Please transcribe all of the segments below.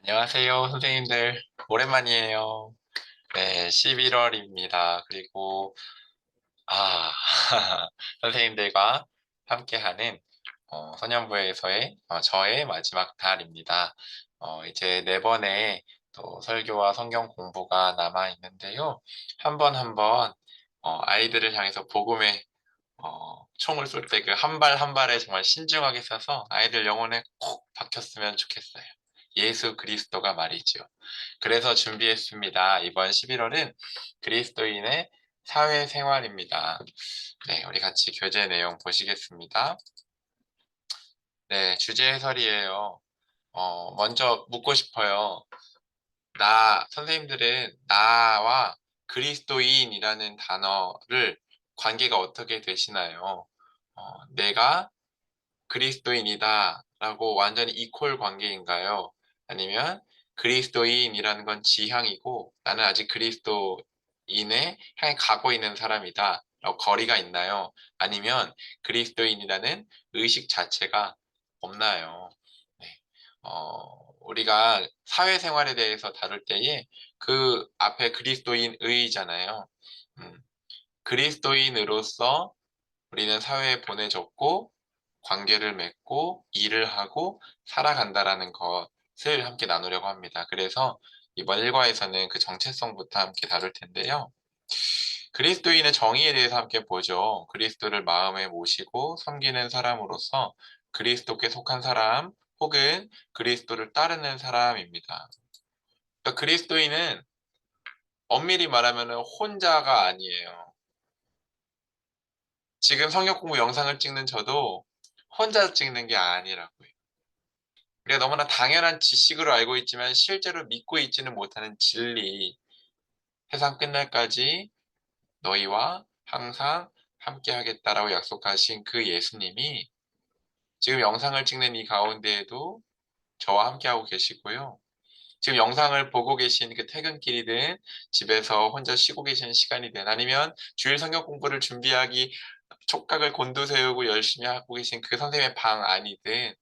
안녕하세요, 선생님들. 오랜만이에요. 네, 11월입니다. 그리고, 아, 선생님들과 함께하는 소년부에서의 저의 마지막 달입니다. 이제 네 번의 또 설교와 성경 공부가 남아 있는데요. 한 번 한 번 아이들을 향해서 복음의 총을 쏠 때 그 한 발 한 발에 정말 신중하게 쏴서 아이들 영혼에 콕 박혔으면 좋겠어요. 예수 그리스도가 말이죠. 그래서 준비했습니다. 이번 11월은 그리스도인의 사회생활입니다. 네, 우리 같이 교재 내용 보시겠습니다. 네, 주제 해설이에요. 먼저 묻고 싶어요. 선생님들은 나와 그리스도인이라는 단어를 관계가 어떻게 되시나요? 내가 그리스도인이다 라고 완전히 이퀄 관계인가요? 아니면 그리스도인이라는 건 지향이고 나는 아직 그리스도인에 향해 가고 있는 사람이다 라고 거리가 있나요? 아니면 그리스도인이라는 의식 자체가 없나요? 네. 우리가 사회생활에 대해서 다룰 때에 그 앞에 그리스도인의잖아요. 음, 그리스도인으로서 우리는 사회에 보내졌고 관계를 맺고 일을 하고 살아간다라는 것을 함께 나누려고 합니다. 그래서 이번 일과에서는 그 정체성부터 함께 다룰 텐데요. 그리스도인의 정의에 대해서 함께 보죠. 그리스도를 마음에 모시고 섬기는 사람으로서 그리스도께 속한 사람 혹은 그리스도를 따르는 사람입니다. 그러니까 그리스도인은 엄밀히 말하면 혼자가 아니에요. 지금 성역 공부 영상을 찍는 저도 혼자 찍는 게 아니라고요. 우리가 너무나 당연한 지식으로 알고 있지만 실제로 믿고 있지는 못하는 진리, 세상 끝날까지 너희와 항상 함께 하겠다라고 약속하신 그 예수님이 지금 영상을 찍는 이 가운데에도 저와 함께하고 계시고요. 지금 영상을 보고 계신 그 퇴근길이든 집에서 혼자 쉬고 계시는 시간이든 아니면 주일 성경 공부를 준비하기 촉각을 곤두세우고 열심히 하고 계신 그 선생님의 방 안이든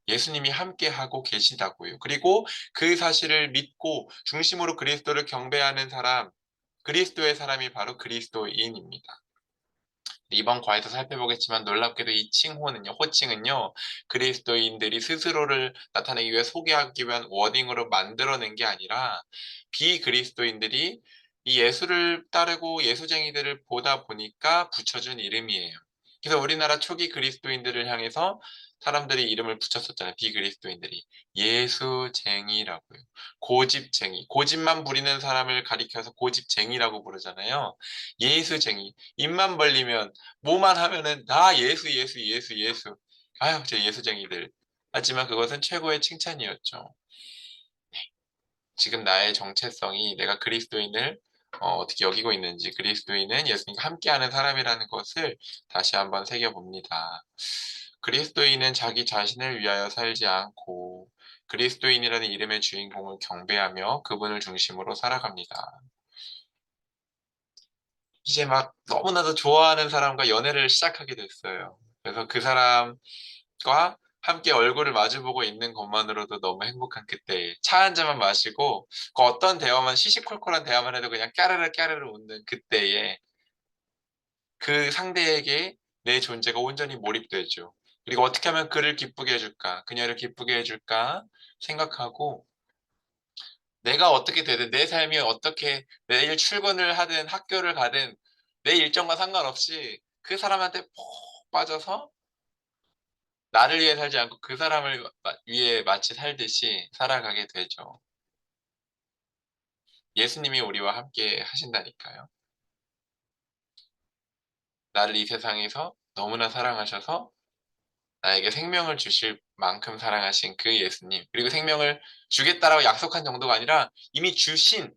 예수님이 함께 하고 계시다고요. 그리고 그 사실을 믿고 중심으로 그리스도를 경배하는 사람, 그리스도의 사람이 바로 그리스도인입니다. 이번 과에서 살펴보겠지만 놀랍게도 이 호칭은요, 그리스도인들이 스스로를 나타내기 위해 소개하기 위한 워딩으로 만들어낸 게 아니라 비그리스도인들이 이 예수를 따르고 예수쟁이들을 보다 보니까 붙여준 이름이에요. 그래서 우리나라 초기 그리스도인들을 향해서 사람들이 이름을 붙였었잖아요. 비그리스도인들이. 예수쟁이라고요. 고집쟁이. 고집만 부리는 사람을 가리켜서 고집쟁이라고 부르잖아요. 예수쟁이. 입만 벌리면 뭐만 하면은 나 예수 예수 예수 예수 아유 제 예수쟁이들 하지만 그것은 최고의 칭찬이었죠. 지금 나의 정체성이 내가 그리스도인을 어떻게 여기고 있는지 그리스도인은 예수님과 함께하는 사람이라는 것을 다시 한번 새겨봅니다. 그리스도인은 자기 자신을 위하여 살지 않고 그리스도인이라는 이름의 주인공을 경배하며 그분을 중심으로 살아갑니다. 이제 막 너무나도 좋아하는 사람과 연애를 시작하게 됐어요. 그래서 그 사람과 함께 얼굴을 마주보고 있는 것만으로도 너무 행복한 그때 차 한 잔만 마시고 그 어떤 대화만 시시콜콜한 대화만 해도 그냥 까르르 까르르 웃는 그때에 그 상대에게 내 존재가 온전히 몰입되죠. 그리고 어떻게 하면 그를 기쁘게 해줄까, 그녀를 기쁘게 해줄까 생각하고 내가 어떻게 되든 내 삶이 어떻게 매일 출근을 하든 학교를 가든 내 일정과 상관없이 그 사람한테 푹 빠져서 나를 위해 살지 않고 그 사람을 위해 마치 살듯이 살아가게 되죠. 예수님이 우리와 함께 하신다니까요. 나를 이 세상에서 너무나 사랑하셔서 나에게 생명을 주실 만큼 사랑하신 그 예수님, 그리고 생명을 주겠다라고 약속한 정도가 아니라 이미 주신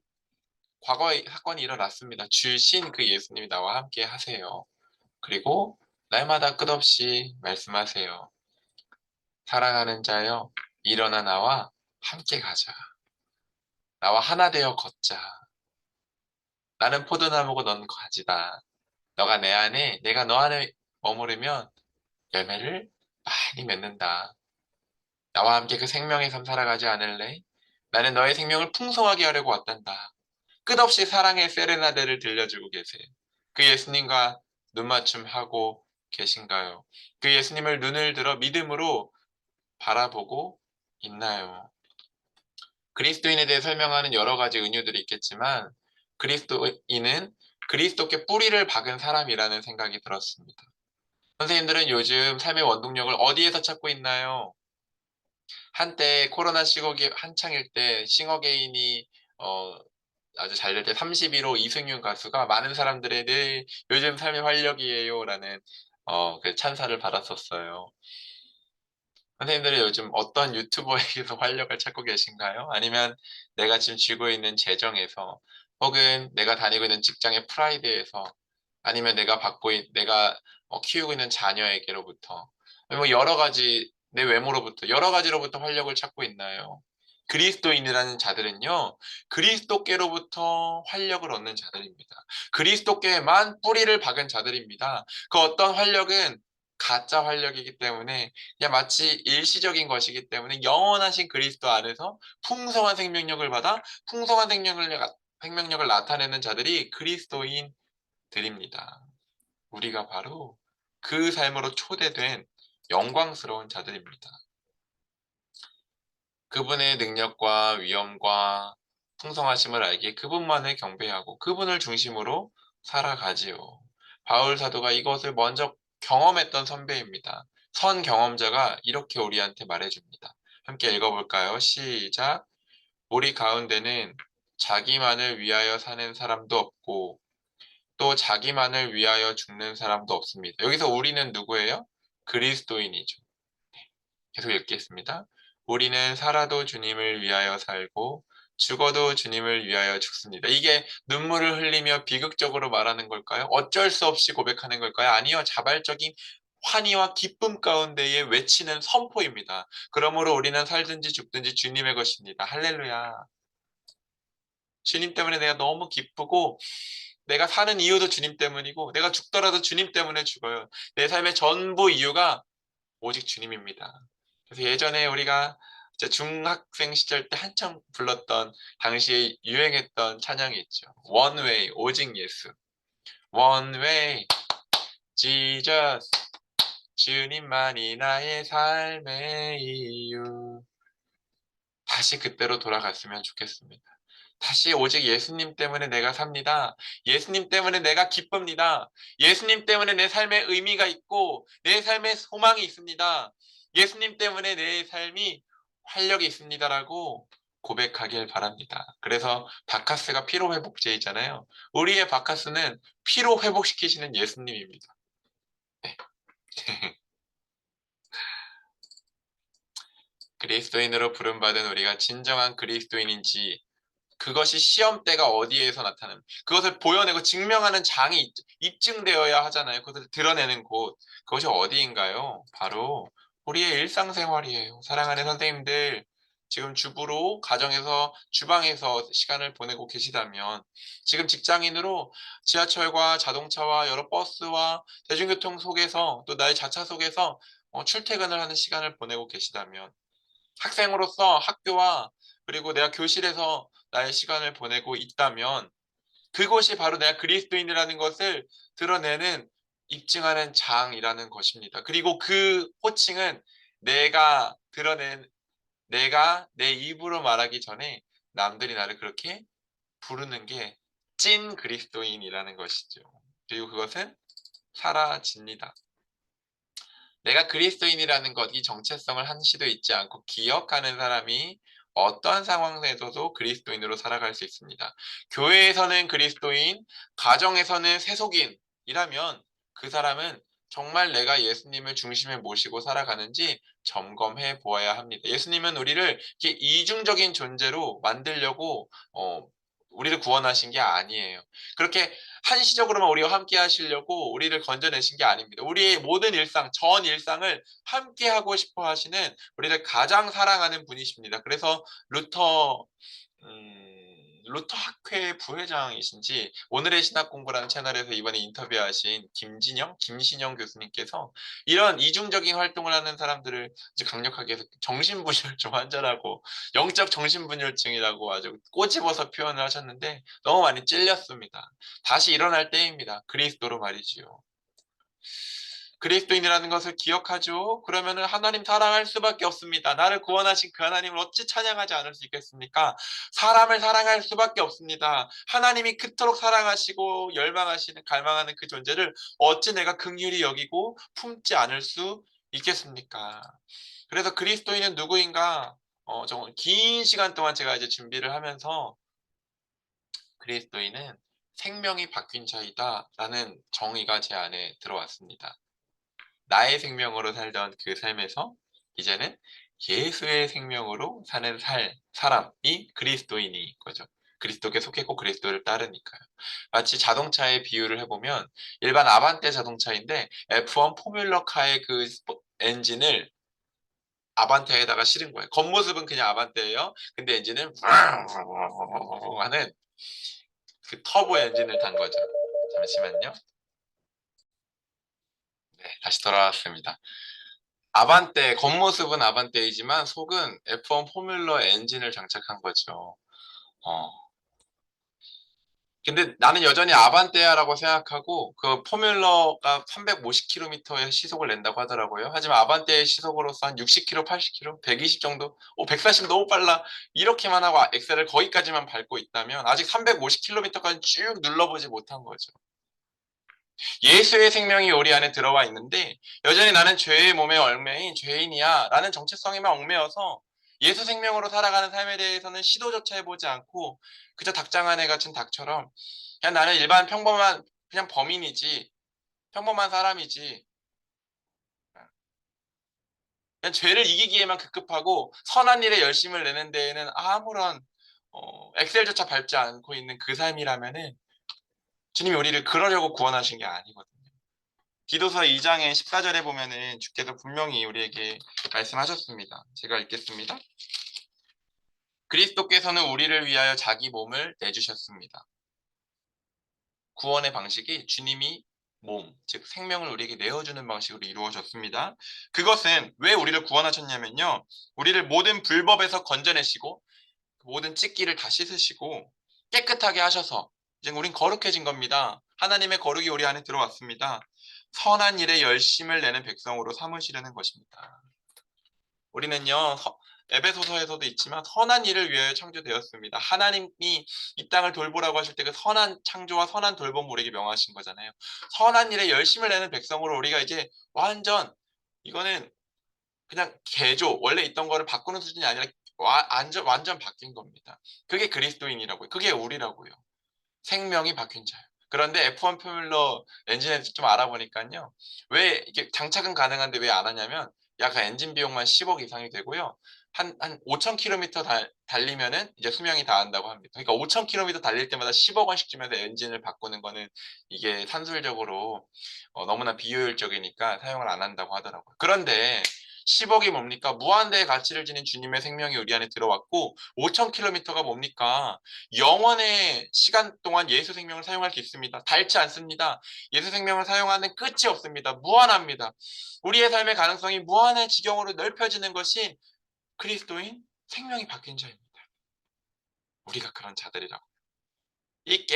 과거의 사건이 일어났습니다. 주신 그 예수님이 나와 함께 하세요. 그리고 날마다 끝없이 말씀하세요. 사랑하는 자여, 일어나 나와 함께 가자. 나와 하나 되어 걷자. 나는 포도나무고 넌 가지다. 너가 내 안에, 내가 너 안에 머무르면 열매를 많이 맺는다. 나와 함께 그 생명의 삶 살아가지 않을래? 나는 너의 생명을 풍성하게 하려고 왔단다. 끝없이 사랑의 세레나데를 들려주고 계세요. 그 예수님과 눈맞춤하고 계신가요? 그 예수님을 눈을 들어 믿음으로 바라보고 있나요? 그리스도인에 대해 설명하는 여러 가지 은유들이 있겠지만 그리스도인은 그리스도께 뿌리를 박은 사람이라는 생각이 들었습니다. 선생님들은 요즘 삶의 원동력을 어디에서 찾고 있나요? 한때 코로나 시국이 한창일 때 싱어게인이 어, 아주 잘 될 때 31호 이승윤 가수가 많은 사람들의 늘 요즘 삶의 활력이에요라는 그 찬사를 받았었어요. 선생님들은 요즘 어떤 유튜버에게서 활력을 찾고 계신가요? 아니면 내가 지금 쥐고 있는 재정에서 혹은 내가 다니고 있는 직장의 프라이드에서 아니면 내가 키우고 있는 자녀에게로부터 뭐 여러 가지 내 외모로부터 여러 가지로부터 활력을 찾고 있나요? 그리스도인이라는 자들은요, 그리스도께로부터 활력을 얻는 자들입니다. 그리스도께만 뿌리를 박은 자들입니다. 그 어떤 활력은 가짜 활력이기 때문에 그냥 마치 일시적인 것이기 때문에 영원하신 그리스도 안에서 풍성한 생명력을 받아 풍성한 생명력을 나타내는 자들이 그리스도인들입니다. 우리가 바로 그 삶으로 초대된 영광스러운 자들입니다. 그분의 능력과 위엄과 풍성하심을 알기에 그분만을 경배하고 그분을 중심으로 살아가지요. 바울 사도가 이것을 먼저 경험했던 선배입니다. 선 경험자가 이렇게 우리한테 말해줍니다. 함께 읽어볼까요? 시작. 우리 가운데는 자기만을 위하여 사는 사람도 없고 또 자기만을 위하여 죽는 사람도 없습니다. 여기서 우리는 누구예요? 그리스도인이죠. 계속 읽겠습니다. 우리는 살아도 주님을 위하여 살고 죽어도 주님을 위하여 죽습니다. 이게 눈물을 흘리며 비극적으로 말하는 걸까요? 어쩔 수 없이 고백하는 걸까요? 아니요. 자발적인 환희와 기쁨 가운데에 외치는 선포입니다. 그러므로 우리는 살든지 죽든지 주님의 것입니다. 할렐루야. 주님 때문에 내가 너무 기쁘고 내가 사는 이유도 주님 때문이고 내가 죽더라도 주님 때문에 죽어요. 내 삶의 전부 이유가 오직 주님입니다. 그래서 예전에 우리가 이제 중학생 시절 때 한창 불렀던 당시에 유행했던 찬양이 있죠. One way, 오직 예수. One way, Jesus. 주님만이 나의 삶의 이유. 다시 그때로 돌아갔으면 좋겠습니다. 다시 오직 예수님 때문에 내가 삽니다. 예수님 때문에 내가 기쁩니다. 예수님 때문에 내 삶에 의미가 있고 내 삶에 소망이 있습니다. 예수님 때문에 내 삶이 활력이 있습니다라고 고백하길 바랍니다. 그래서 바카스가 피로회복제이잖아요. 우리의 바카스는 피로회복시키시는 예수님입니다. 네. 그리스도인으로 부름받은 우리가 진정한 그리스도인인지 그것이 시험대가 어디에서 나타납니다. 그것을 보여내고 증명하는 장이 입증되어야 하잖아요. 그것을 드러내는 곳. 그것이 어디인가요? 바로 우리의 일상생활이에요. 사랑하는 선생님들, 지금 주부로 가정에서 주방에서 시간을 보내고 계시다면 지금 직장인으로 지하철과 자동차와 여러 버스와 대중교통 속에서 또 나의 자차 속에서 출퇴근을 하는 시간을 보내고 계시다면 학생으로서 학교와 그리고 내가 교실에서 나의 시간을 보내고 있다면 그것이 바로 내가 그리스도인이라는 것을 드러내는 입증하는 장이라는 것입니다. 그리고 그 호칭은 내가 드러낸 내가 내 입으로 말하기 전에 남들이 나를 그렇게 부르는 게 찐 그리스도인이라는 것이죠. 그리고 그것은 사라집니다. 내가 그리스도인이라는 것, 이 정체성을 한시도 잊지 않고 기억하는 사람이 어떠한 상황에서도 그리스도인으로 살아갈 수 있습니다. 교회에서는 그리스도인, 가정에서는 세속인이라면 그 사람은 정말 내가 예수님을 중심에 모시고 살아가는지 점검해 보아야 합니다. 예수님은 우리를 이렇게 이중적인 존재로 만들려고 우리를 구원하신 게 아니에요. 그렇게 한시적으로만 우리와 함께 하시려고 우리를 건져내신 게 아닙니다. 우리의 모든 일상, 전 일상을 함께 하고 싶어 하시는 우리를 가장 사랑하는 분이십니다. 그래서 루터 학회 부회장이신지 오늘의 신학 공부라는 채널에서 이번에 인터뷰하신 김신영 교수님께서 이런 이중적인 활동을 하는 사람들을 이제 강력하게 해서 정신분열증 환자라고 영적 정신분열증이라고 아주 꼬집어서 표현을 하셨는데 너무 많이 찔렸습니다. 다시 일어날 때입니다. 그리스도로 말이지요. 그리스도인이라는 것을 기억하죠. 그러면은 하나님 사랑할 수밖에 없습니다. 나를 구원하신 그 하나님을 어찌 찬양하지 않을 수 있겠습니까? 사람을 사랑할 수밖에 없습니다. 하나님이 그토록 사랑하시고 열망하시는 갈망하는 그 존재를 어찌 내가 긍휼히 여기고 품지 않을 수 있겠습니까? 그래서 그리스도인은 누구인가? 정말 긴 시간 동안 제가 이제 준비를 하면서 그리스도인은 생명이 바뀐 자이다라는 정의가 제 안에 들어왔습니다. 나의 생명으로 살던 그 삶에서 이제는 예수의 생명으로 사는 사람이 그리스도인인 거죠. 그리스도께 속했고 그리스도를 따르니까요. 마치 자동차의 비유를 해보면 일반 아반떼 자동차인데 F1 포뮬러카의 그 엔진을 아반떼에다가 실은 거예요. 겉모습은 그냥 아반떼예요. 근데 엔진은 하는 그 터보 엔진을 단 거죠. 잠시만요. 네, 다시 돌아왔습니다. 아반떼, 겉모습은 아반떼이지만 속은 F1 포뮬러 엔진을 장착한 거죠. 어. 근데 나는 여전히 아반떼야라고 생각하고 그 포뮬러가 350km의 시속을 낸다고 하더라고요. 하지만 아반떼의 시속으로서 한 60km, 80km, 120 정도, 140 너무 빨라. 이렇게만 하고 엑셀을 거기까지만 밟고 있다면 아직 350km까지 쭉 눌러보지 못한 거죠. 예수의 생명이 우리 안에 들어와 있는데 여전히 나는 죄의 몸에 얽매인 죄인이야 라는 정체성에만 얽매여서 예수 생명으로 살아가는 삶에 대해서는 시도조차 해보지 않고 그저 닭장 안에 갇힌 닭처럼 그냥 나는 일반 평범한 그냥 범인이지 평범한 사람이지 그냥 죄를 이기기에만 급급하고 선한 일에 열심을 내는 데에는 아무런 엑셀조차 밟지 않고 있는 그 삶이라면은 주님이 우리를 그러려고 구원하신 게 아니거든요. 디도서 2장의 14절에 보면은 주께서 분명히 우리에게 말씀하셨습니다. 제가 읽겠습니다. 그리스도께서는 우리를 위하여 자기 몸을 내주셨습니다. 구원의 방식이 주님이 몸, 즉 생명을 우리에게 내어주는 방식으로 이루어졌습니다. 그것은 왜 우리를 구원하셨냐면요. 우리를 모든 불법에서 건져내시고 모든 찢기를 다 씻으시고 깨끗하게 하셔서 이제 우린 거룩해진 겁니다. 하나님의 거룩이 우리 안에 들어왔습니다. 선한 일에 열심을 내는 백성으로 삼으시려는 것입니다. 우리는요, 에베소서에서도 있지만 선한 일을 위하여 창조되었습니다. 하나님이 이 땅을 돌보라고 하실 때 그 선한 창조와 선한 돌봄을 우리에게 명하신 거잖아요. 선한 일에 열심을 내는 백성으로 우리가 이제 완전 이거는 그냥 개조 원래 있던 거를 바꾸는 수준이 아니라 완전 바뀐 겁니다. 그게 그리스도인이라고요. 그게 우리라고요. 생명이 바뀐 자요. 그런데 F1 포뮬러 엔진에 대해서 좀 알아보니까요. 왜 이게 장착은 가능한데 왜 안 하냐면 약간 엔진 비용만 10억 이상이 되고요. 한 5,000km 달리면은 이제 수명이 다한다고 합니다. 그러니까 5,000km 달릴 때마다 10억 원씩 주면서 엔진을 바꾸는 거는 이게 산술적으로 너무나 비효율적이니까 사용을 안 한다고 하더라고요. 그런데 10억이 뭡니까? 무한대의 가치를 지닌 주님의 생명이 우리 안에 들어왔고 5,000km가 뭡니까? 영원의 시간 동안 예수 생명을 사용할 수 있습니다. 닳지 않습니다. 예수 생명을 사용하는 끝이 없습니다. 무한합니다. 우리의 삶의 가능성이 무한의 지경으로 넓혀지는 것이 그리스도인 생명이 바뀐 자입니다. 우리가 그런 자들이라고. 이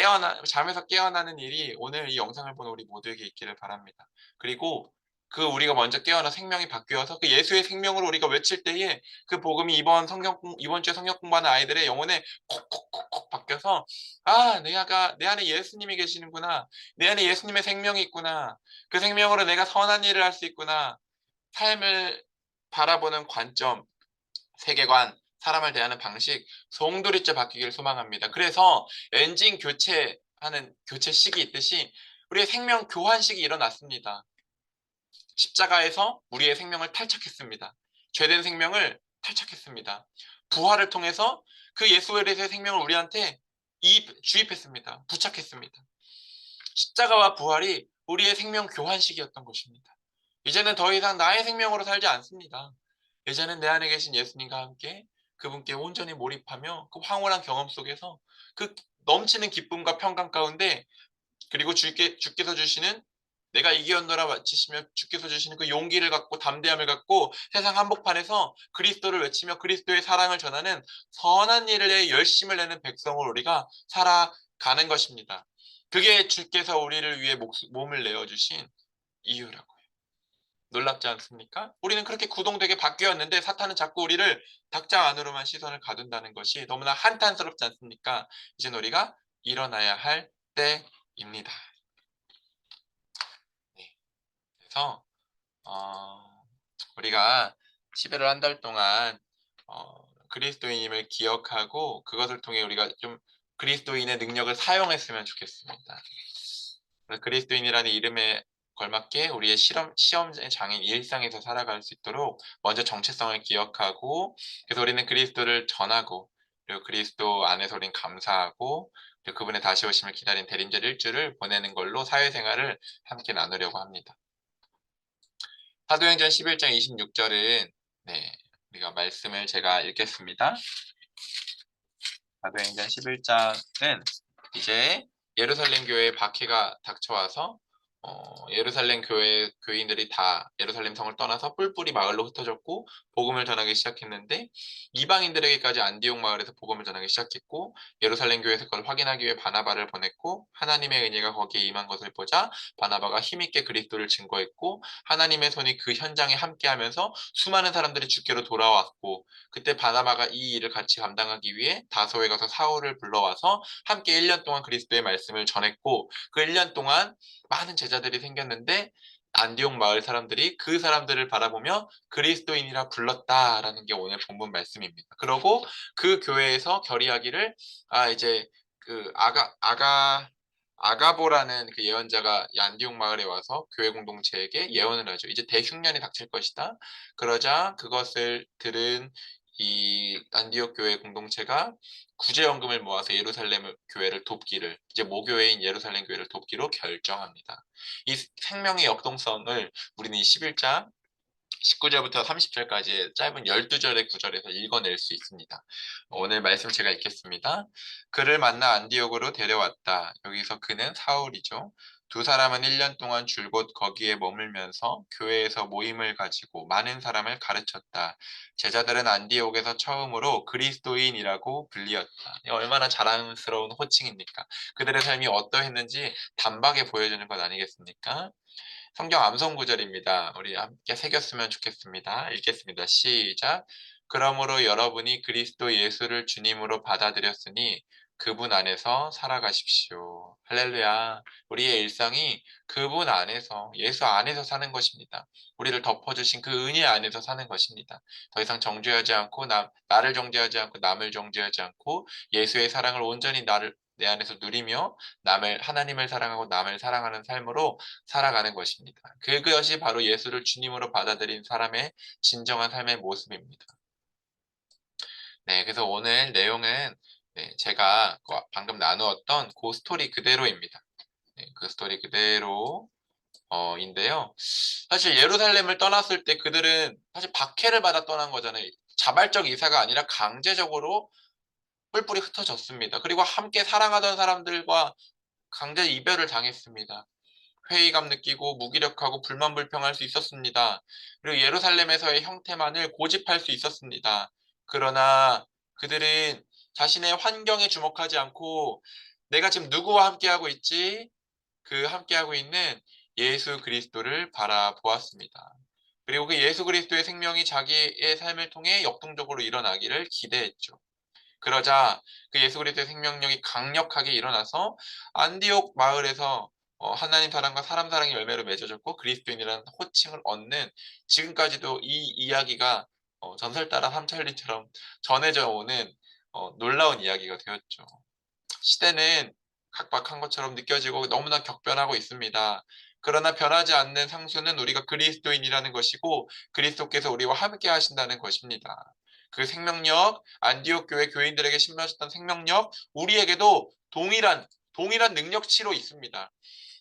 잠에서 깨어나는 일이 오늘 이 영상을 보는 우리 모두에게 있기를 바랍니다. 그리고 그 우리가 먼저 깨어나 생명이 바뀌어서 그 예수의 생명으로 우리가 외칠 때에 그 복음이 이번 주에 성경 공부하는 아이들의 영혼에 콕콕콕콕 바뀌어서 내 안에 예수님이 계시는구나. 내 안에 예수님의 생명이 있구나. 그 생명으로 내가 선한 일을 할 수 있구나. 삶을 바라보는 관점, 세계관, 사람을 대하는 방식, 송두리째 바뀌기를 소망합니다. 그래서 엔진 교체하는 교체식이 있듯이 우리의 생명 교환식이 일어났습니다. 십자가에서 우리의 생명을 탈착했습니다. 죄된 생명을 탈착했습니다. 부활을 통해서 그 예수 그리스도의 생명을 우리한테 주입했습니다. 부착했습니다. 십자가와 부활이 우리의 생명 교환식이었던 것입니다. 이제는 더 이상 나의 생명으로 살지 않습니다. 이제는 내 안에 계신 예수님과 함께 그분께 온전히 몰입하며 그 황홀한 경험 속에서 그 넘치는 기쁨과 평강 가운데, 그리고 주께서 주시는 내가 이기었노라 외치시며 주께서 주시는 그 용기를 갖고 담대함을 갖고 세상 한복판에서 그리스도를 외치며 그리스도의 사랑을 전하는 선한 일에 열심을 내는 백성을 우리가 살아가는 것입니다. 그게 주께서 우리를 위해 몸을 내어주신 이유라고요. 놀랍지 않습니까? 우리는 그렇게 구동되게 바뀌었는데 사탄은 자꾸 우리를 닭장 안으로만 시선을 가둔다는 것이 너무나 한탄스럽지 않습니까? 이제 우리가 일어나야 할 때입니다. 네. 그래서 우리가 11월 한 달 동안 그리스도인임을 기억하고 그것을 통해 우리가 좀 그리스도인의 능력을 사용했으면 좋겠습니다. 그리스도인이라는 이름에 걸맞게 우리의 시험의 장인 일상에서 살아갈 수 있도록 먼저 정체성을 기억하고, 그래서 우리는 그리스도를 전하고, 그리고 그리스도 안에서 우리는 감사하고, 그리고 그분의 다시 오심을 기다린 대림절 일주를 보내는 걸로 사회생활을 함께 나누려고 합니다. 사도행전 11장 26절은 우리가 말씀을 제가 읽겠습니다. 사도행전 11장은 이제 예루살렘 교회에 박해가 닥쳐와서 예루살렘 교인들이 다 예루살렘 성을 떠나서 뿔뿔이 마을로 흩어졌고 복음을 전하기 시작했는데, 이방인들에게까지 안디옥 마을에서 복음을 전하기 시작했고, 예루살렘 교회에서 그걸 확인하기 위해 바나바를 보냈고, 하나님의 은혜가 거기에 임한 것을 보자 바나바가 힘있게 그리스도를 증거했고, 하나님의 손이 그 현장에 함께하면서 수많은 사람들이 주께로 돌아왔고, 그때 바나바가 이 일을 같이 감당하기 위해 다소에 가서 사울을 불러와서 함께 1년 동안 그리스도의 말씀을 전했고, 그 1년 동안 많은 제자들이 생겼는데 안디옥 마을 사람들이 그 사람들을 바라보며 그리스도인이라 불렀다라는 게 오늘 본문 말씀입니다. 그러고 그 교회에서 결의하기를, 이제 그 아가보라는 그 예언자가 이 안디옥 마을에 와서 교회 공동체에게 예언을 하죠. 이제 대흉년이 닥칠 것이다. 그러자 그것을 들은 이 안디옥 교회 공동체가 구제연금을 모아서 예루살렘 교회를 돕기를, 이제 모교회인 예루살렘 교회를 돕기로 결정합니다. 이 생명의 역동성을 우리는 이 11장 19절부터 30절까지의 짧은 12절의 구절에서 읽어낼 수 있습니다. 오늘 말씀 제가 읽겠습니다. 그를 만나 안디옥으로 데려왔다. 여기서 그는 사울이죠. 두 사람은 1년 동안 줄곧 거기에 머물면서 교회에서 모임을 가지고 많은 사람을 가르쳤다. 제자들은 안디옥에서 처음으로 그리스도인이라고 불리었다. 얼마나 자랑스러운 호칭입니까? 그들의 삶이 어떠했는지 단박에 보여주는 것 아니겠습니까? 성경 암송 구절입니다. 우리 함께 새겼으면 좋겠습니다. 읽겠습니다. 시작. 그러므로 여러분이 그리스도 예수를 주님으로 받아들였으니 그분 안에서 살아가십시오. 할렐루야. 우리의 일상이 그분 안에서, 예수 안에서 사는 것입니다. 우리를 덮어주신 그 은혜 안에서 사는 것입니다. 더 이상 정죄하지 않고 나를 정죄하지 않고 남을 정죄하지 않고 예수의 사랑을 온전히 내 안에서 누리며 하나님을 사랑하고 남을 사랑하는 삶으로 살아가는 것입니다. 그것이 바로 예수를 주님으로 받아들인 사람의 진정한 삶의 모습입니다. 그래서 오늘 내용은 제가 방금 나누었던 그 스토리 그대로입니다. 그 스토리 그대로 인데요. 사실 예루살렘을 떠났을 때 그들은 사실 박해를 받아 떠난 거잖아요. 자발적 이사가 아니라 강제적으로 뿔뿔이 흩어졌습니다. 그리고 함께 사랑하던 사람들과 강제 이별을 당했습니다. 회의감 느끼고 무기력하고 불만불평할 수 있었습니다. 그리고 예루살렘에서의 형태만을 고집할 수 있었습니다. 그러나 그들은 자신의 환경에 주목하지 않고 내가 지금 누구와 함께하고 있지? 그 함께하고 있는 예수 그리스도를 바라보았습니다. 그리고 그 예수 그리스도의 생명이 자기의 삶을 통해 역동적으로 일어나기를 기대했죠. 그러자 그 예수 그리스도의 생명력이 강력하게 일어나서 안디옥 마을에서 하나님 사랑과 사람 사랑의 열매로 맺어졌고 그리스도인이라는 호칭을 얻는, 지금까지도 이 이야기가 전설 따라 삼천리처럼 전해져 오는 놀라운 이야기가 되었죠. 시대는 각박한 것처럼 느껴지고 너무나 격변하고 있습니다. 그러나 변하지 않는 상수는 우리가 그리스도인이라는 것이고 그리스도께서 우리와 함께 하신다는 것입니다. 그 생명력, 안디옥 교회 교인들에게 심어졌던 생명력, 우리에게도 동일한 능력치로 있습니다.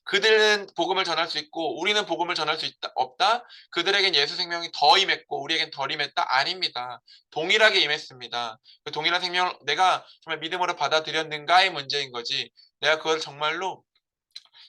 그들은 복음을 전할 수 있고 우리는 복음을 전할 수 없다? 그들에겐 예수 생명이 더 임했고 우리에겐 덜 임했다? 아닙니다. 동일하게 임했습니다. 그 동일한 생명을 내가 정말 믿음으로 받아들였는가의 문제인 거지. 내가 그걸 정말로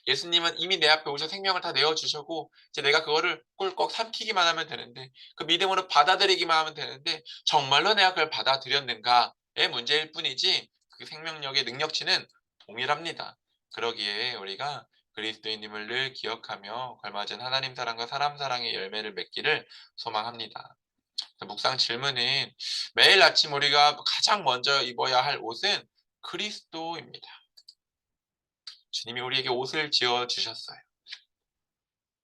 예수님은 이미 내 앞에 오셔 생명을 다 내어주셨고 이제 내가 그거를 꿀꺽 삼키기만 하면 되는데 그 믿음으로 받아들이기만 하면 되는데 정말로 내가 그걸 받아들였는가의 문제일 뿐이지 그 생명력의 능력치는 동일합니다. 그러기에 우리가 그리스도인임을 늘 기억하며 걸맞은 하나님 사랑과 사람 사랑의 열매를 맺기를 소망합니다. 묵상 질문은 매일 아침 우리가 가장 먼저 입어야 할 옷은 그리스도입니다. 주님이 우리에게 옷을 지어 주셨어요.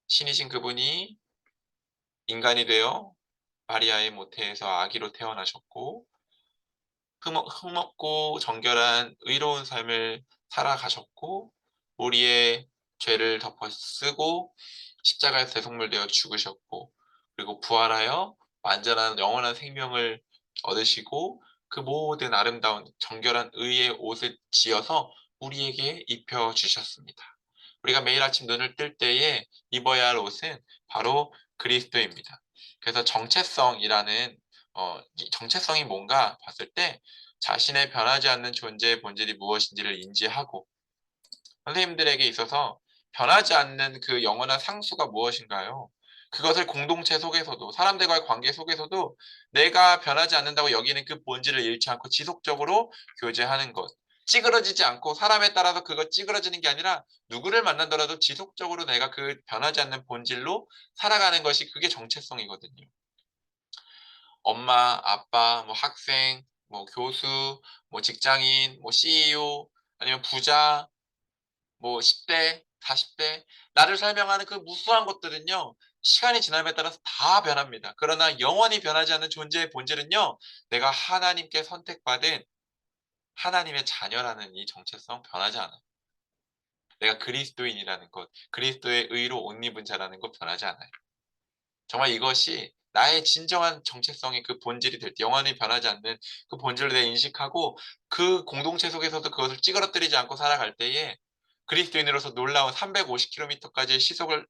신이신 그분이 인간이 되어 마리아의 모태에서 아기로 태어나셨고 흠없고 정결한 의로운 삶을 살아가셨고 우리의 죄를 덮어 쓰고 십자가에서 대속물되어 죽으셨고 그리고 부활하여 완전한 영원한 생명을 얻으시고 그 모든 아름다운 정결한 의의 옷을 지어서 우리에게 입혀 주셨습니다. 우리가 매일 아침 눈을 뜰 때에 입어야 할 옷은 바로 그리스도입니다. 그래서 정체성이라는 이 정체성이 뭔가 봤을 때 자신의 변하지 않는 존재의 본질이 무엇인지를 인지하고 선생님들에게 있어서 변하지 않는 그 영원한 상수가 무엇인가요? 그것을 공동체 속에서도 사람들과의 관계 속에서도 내가 변하지 않는다고 여기는 그 본질을 잃지 않고 지속적으로 교제하는 것. 찌그러지지 않고 사람에 따라서 그거 찌그러지는 게 아니라 누구를 만나더라도 지속적으로 내가 그 변하지 않는 본질로 살아가는 것이 그게 정체성이거든요. 엄마, 아빠, 뭐 학생, 뭐 교수, 뭐 직장인, 뭐 CEO, 아니면 부자, 뭐 10대, 40대, 나를 설명하는 그 무수한 것들은요, 시간이 지남에 따라서 다 변합니다. 그러나 영원히 변하지 않는 존재의 본질은요, 내가 하나님께 선택받은 하나님의 자녀라는 이 정체성 변하지 않아요. 내가 그리스도인이라는 것, 그리스도의 의로 옷 입은 자라는 것 변하지 않아요. 정말 이것이 나의 진정한 정체성의 그 본질이 될 때, 영원히 변하지 않는 그 본질을 내가 인식하고 그 공동체 속에서도 그것을 찌그러뜨리지 않고 살아갈 때에 그리스도인으로서 놀라운 350km까지의 시속을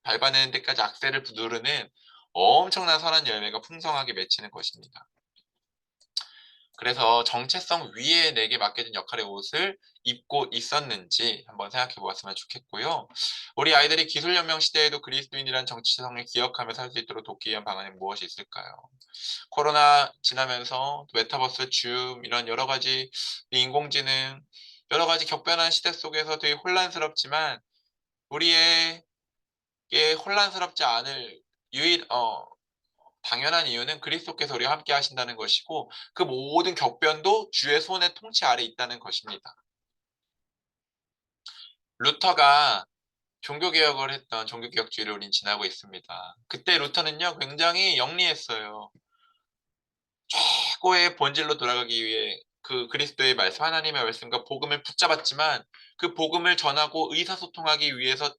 밟아내는 데까지 악셀을 누르는 엄청난 선한 열매가 풍성하게 맺히는 것입니다. 그래서 정체성 위에 내게 맡겨진 역할의 옷을 입고 있었는지 한번 생각해 보았으면 좋겠고요. 우리 아이들이 기술혁명 시대에도 그리스도인이란 정체성을 기억하며 살 수 있도록 돕기 위한 방안은 무엇이 있을까요? 코로나 지나면서 메타버스, 줌 이런 여러 가지 인공지능 여러 가지 격변한 시대 속에서 되게 혼란스럽지만 우리에게 혼란스럽지 않을 유일 당연한 이유는 그리스도께서 우리와 함께 하신다는 것이고 그 모든 격변도 주의 손의 통치 아래 있다는 것입니다. 루터가 종교개혁을 했던 종교개혁주의를 우린 지나고 있습니다. 그때 루터는요 굉장히 영리했어요. 최고의 본질로 돌아가기 위해 그 그리스도의 말씀, 하나님의 말씀과 복음을 붙잡았지만 그 복음을 전하고 의사소통하기 위해서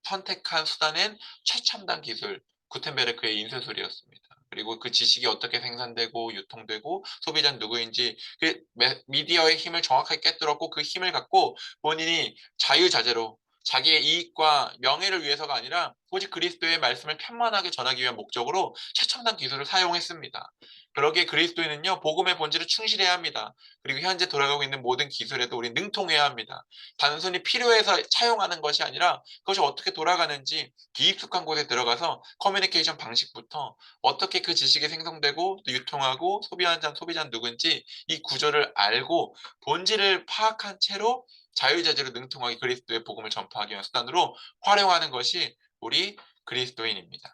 선택한 수단은 최첨단 기술, 구텐베르크의 인쇄술이었습니다. 그리고 그 지식이 어떻게 생산되고 유통되고 소비자는 누구인지 그 미디어의 힘을 정확하게 깨뚫었고 그 힘을 갖고 본인이 자유자재로 자기의 이익과 명예를 위해서가 아니라 오직 그리스도의 말씀을 편만하게 전하기 위한 목적으로 최첨단 기술을 사용했습니다. 그러기에 그리스도인은요 복음의 본질을 충실해야 합니다. 그리고 현재 돌아가고 있는 모든 기술에도 우리 능통해야 합니다. 단순히 필요해서 차용하는 것이 아니라 그것이 어떻게 돌아가는지 깊숙한 곳에 들어가서 커뮤니케이션 방식부터 어떻게 그 지식이 생성되고 또 유통하고 소비자는 누군지 이 구조를 알고 본질을 파악한 채로 자유자재로 능통하게 그리스도의 복음을 전파하기 위한 수단으로 활용하는 것이 우리 그리스도인입니다.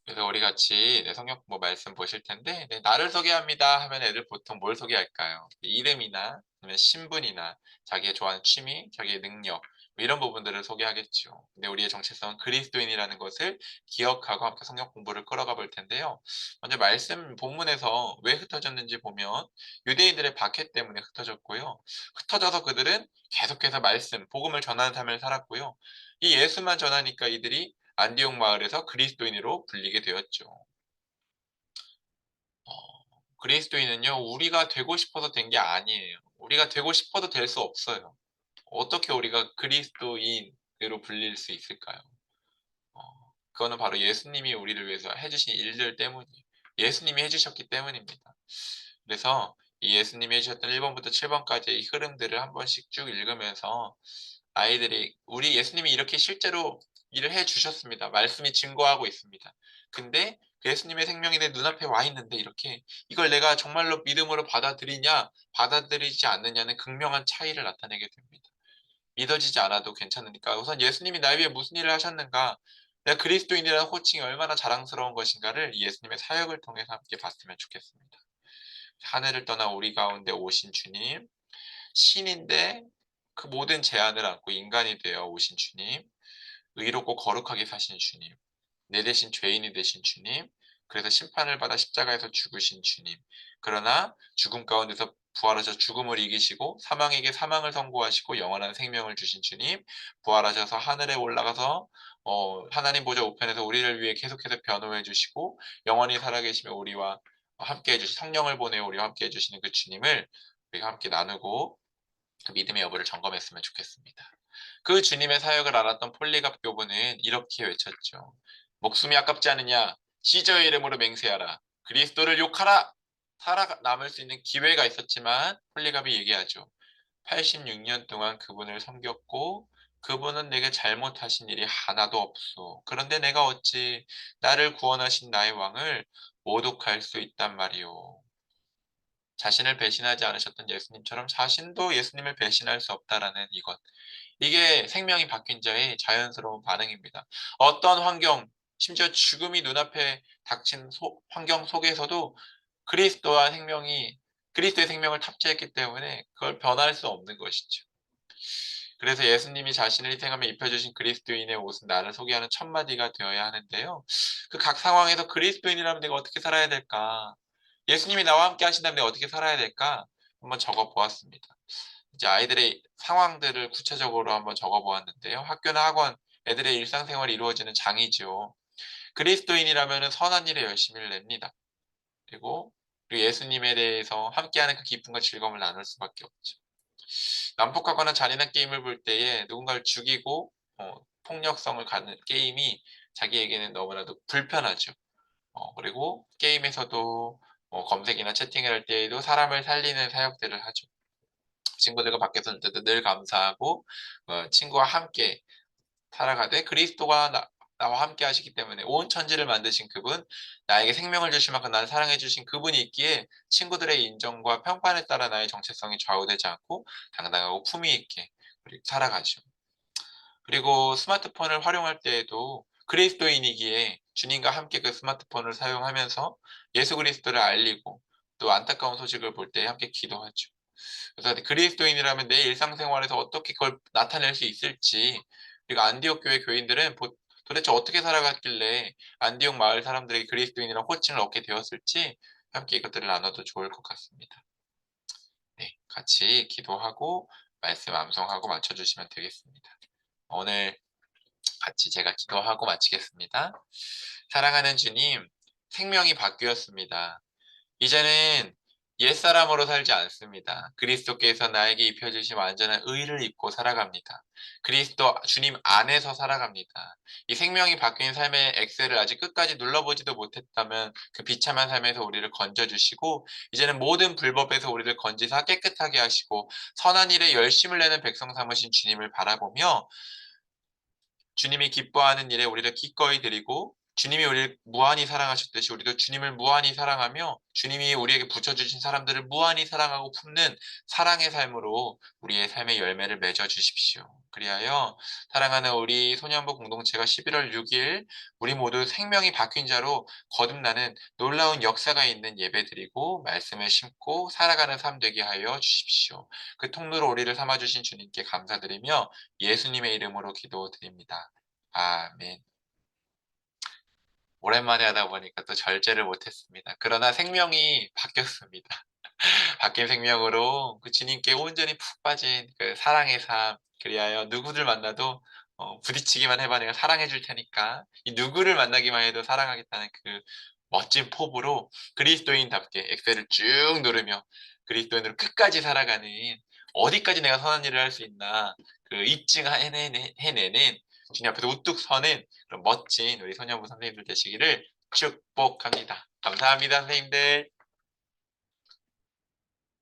그래서 우리 같이 성경 뭐 말씀 보실 텐데 나를 소개합니다 하면 애들 보통 뭘 소개할까요? 이름이나 아니면 신분이나 자기의 좋아하는 취미, 자기의 능력 뭐 이런 부분들을 소개하겠죠. 근데 우리의 정체성은 그리스도인이라는 것을 기억하고 함께 성경 공부를 끌어가 볼 텐데요. 먼저 말씀 본문에서 왜 흩어졌는지 보면 유대인들의 박해 때문에 흩어졌고요. 흩어져서 그들은 계속해서 말씀, 복음을 전하는 삶을 살았고요. 이 예수만 전하니까 이들이 안디옥 마을에서 그리스도인으로 불리게 되었죠. 그리스도인은요, 우리가 되고 싶어서 된 게 아니에요. 우리가 되고 싶어도 될 수 없어요. 어떻게 우리가 그리스도인으로 불릴 수 있을까요? 그거는 바로 예수님이 우리를 위해서 해 주신 일들 때문이에요. 예수님이 해 주셨기 때문입니다. 그래서 이 예수님이 해 주셨던 1 번부터 7 번까지의 이 흐름들을 한 번씩 쭉 읽으면서 아이들이 우리 예수님이 이렇게 실제로 일을 해 주셨습니다. 말씀이 증거하고 있습니다. 근데 그 예수님의 생명이 내 눈앞에 와 있는데 이렇게 이걸 내가 정말로 믿음으로 받아들이냐 받아들이지 않느냐는 극명한 차이를 나타내게 됩니다. 믿어지지 않아도 괜찮으니까 우선 예수님이 나를 위해 무슨 일을 하셨는가, 내가 그리스도인이라는 호칭이 얼마나 자랑스러운 것인가를 이 예수님의 사역을 통해서 함께 봤으면 좋겠습니다. 하늘을 떠나 우리 가운데 오신 주님, 신인데 그 모든 제한을 안고 인간이 되어 오신 주님, 의롭고 거룩하게 사신 주님, 내 대신 죄인이 되신 주님, 그래서 심판을 받아 십자가에서 죽으신 주님, 그러나 죽음 가운데서 부활하셔 죽음을 이기시고 사망에게 사망을 선고하시고 영원한 생명을 주신 주님, 부활하셔서 하늘에 올라가서 하나님 보좌 우편에서 우리를 위해 계속해서 변호해 주시고 영원히 살아계시며 우리와 함께 해주시 성령을 보내어 우리와 함께 해주시는 그 주님을 우리가 함께 나누고 그 믿음의 여부를 점검했으면 좋겠습니다. 그 주님의 사역을 알았던 폴리갑 교부는 이렇게 외쳤죠. 목숨이 아깝지 않으냐? 시저의 이름으로 맹세하라. 그리스도를 욕하라. 살아남을 수 있는 기회가 있었지만 폴리갑이 얘기하죠. 86년 동안 그분을 섬겼고 그분은 내게 잘못하신 일이 하나도 없소. 그런데 내가 어찌 나를 구원하신 나의 왕을 모독할 수 있단 말이오. 자신을 배신하지 않으셨던 예수님처럼 자신도 예수님을 배신할 수 없다라는 이것. 이게 생명이 바뀐 자의 자연스러운 반응입니다. 어떤 환경, 심지어 죽음이 눈앞에 닥친 환경 속에서도 그리스도와 생명이 그리스도의 생명을 탑재했기 때문에 그걸 변할 수 없는 것이죠. 그래서 예수님이 자신을 희생하며 입혀주신 그리스도인의 옷은 나를 소개하는 첫마디가 되어야 하는데요. 그 각 상황에서 그리스도인이라면 내가 어떻게 살아야 될까? 예수님이 나와 함께 하신다면 내가 어떻게 살아야 될까? 한번 적어 보았습니다. 이제 아이들의 상황들을 구체적으로 한번 적어 보았는데요. 학교나 학원, 애들의 일상생활이 이루어지는 장이죠. 그리스도인이라면 선한 일에 열심히를 냅니다. 그리고 예수님에 대해서 함께하는 그 기쁨과 즐거움을 나눌 수밖에 없죠. 난폭하거나 잔인한 게임을 볼 때에 누군가를 죽이고 폭력성을 갖는 게임이 자기에게는 너무나도 불편하죠. 그리고 게임에서도 검색이나 채팅을 할 때에도 사람을 살리는 사역들을 하죠. 친구들과 밖에서 늘 때도 늘 감사하고 친구와 함께 살아가되 그리스도가 나와 함께 하시기 때문에 온 천지를 만드신 그분, 나에게 생명을 주실 만큼 나를 사랑해 주신 그분이 있기에 친구들의 인정과 평판에 따라 나의 정체성이 좌우되지 않고 당당하고 품위 있게 살아가죠. 그리고 스마트폰을 활용할 때에도 그리스도인이기에 주님과 함께 그 스마트폰을 사용하면서 예수 그리스도를 알리고 또 안타까운 소식을 볼 때 함께 기도하죠. 그래서 그리스도인이라면 내 일상생활에서 어떻게 그걸 나타낼 수 있을지, 그리고 안디옥 교회 교인들은 도대체 어떻게 살아갔길래 안디옥 마을 사람들에게 그리스도인이라는 호칭을 얻게 되었을지 함께 이것들을 나눠도 좋을 것 같습니다. 네, 같이 기도하고 말씀 암송하고 맞춰주시면 되겠습니다. 오늘 같이 제가 기도하고 마치겠습니다. 사랑하는 주님, 생명이 바뀌었습니다. 이제는 옛사람으로 살지 않습니다. 그리스도께서 나에게 입혀주신 완전한 의를 입고 살아갑니다. 그리스도 주님 안에서 살아갑니다. 이 생명이 바뀐 삶의 엑셀을 아직 끝까지 눌러보지도 못했다면 그 비참한 삶에서 우리를 건져주시고 이제는 모든 불법에서 우리를 건지사 깨끗하게 하시고 선한 일에 열심을 내는 백성 삼으신 주님을 바라보며 주님이 기뻐하는 일에 우리를 기꺼이 드리고 주님이 우리를 무한히 사랑하셨듯이 우리도 주님을 무한히 사랑하며 주님이 우리에게 붙여주신 사람들을 무한히 사랑하고 품는 사랑의 삶으로 우리의 삶의 열매를 맺어 주십시오. 그리하여 사랑하는 우리 소년부 공동체가 11월 6일 우리 모두 생명이 바뀐 자로 거듭나는 놀라운 역사가 있는 예배 드리고 말씀을 심고 살아가는 삶 되게 하여 주십시오. 그 통로로 우리를 삼아주신 주님께 감사드리며 예수님의 이름으로 기도드립니다. 아멘. 오랜만에 하다 보니까 또 절제를 못했습니다. 그러나 생명이 바뀌었습니다. 바뀐 생명으로 그 주님께 온전히 푹 빠진 그 사랑의 삶, 그리하여 누구들 만나도 부딪히기만 해봐 내가 사랑해 줄 테니까 이 누구를 만나기만 해도 사랑하겠다는 그 멋진 포부로 그리스도인답게 엑셀을 쭉 누르며 그리스도인으로 끝까지 살아가는, 어디까지 내가 선한 일을 할 수 있나 그 해내는 주님 앞에서 우뚝 서는 그런 멋진 우리 소년부 선생님들 되시기를 축복합니다. 감사합니다, 선생님들.